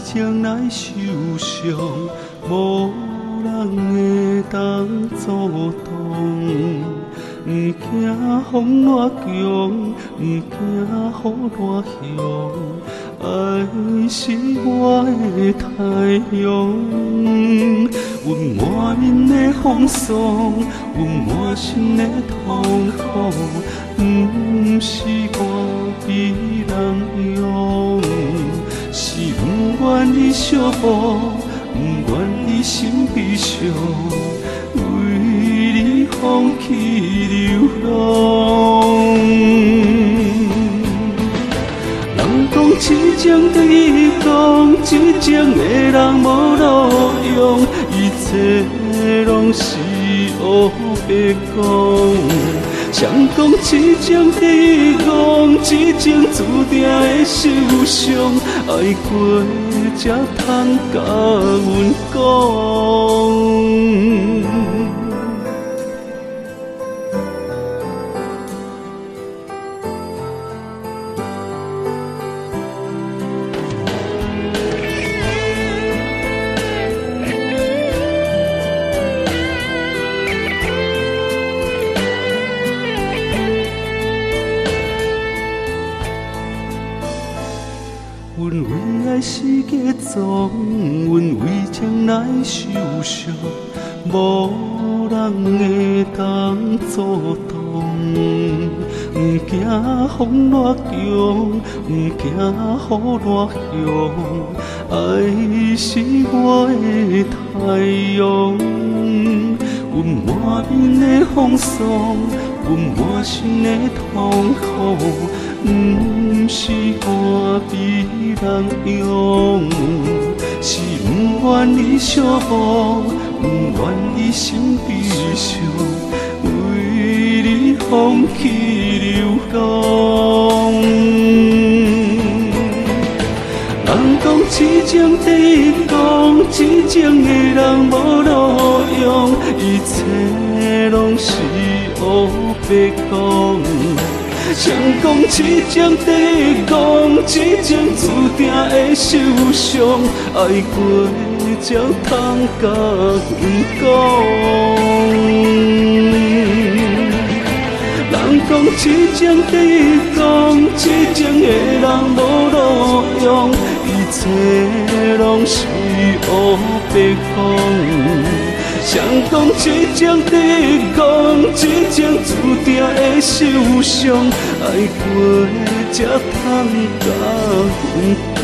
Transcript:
情来受伤，无人会当阻挡。不惊风浪强，不惊雨浪凶，爱是我的太阳。阮满面的风霜，阮满身的痛苦，不是我比人勇，是不愿意相扶，不愿意心悲伤，为你放弃流浪。人讲痴情对讲，真情的人无路用，一切拢是黑白讲。谁讲痴情对讲，痴情注定会受伤，爱过才通甲阮讲。阮为爱是假装，阮为情来受伤，无人会当阻挡。不惊风浪强，不惊雨浪凶，爱是我的太阳。阮满面的风霜，阮满身的痛苦，不是我比人勇，是不愿意相扶，不愿意心悲伤，为你放弃流浪。人讲痴情对讲，痴情的人无路用，一切拢是黑白讲。谁讲痴情对讲，痴情注定会受伤，爱过才通甲阮讲。人讲痴情对讲，痴情的人无路用，一切拢是黑白讲。谁讲痴情对讲，痴情注定会受伤，爱过才通甲阮讲。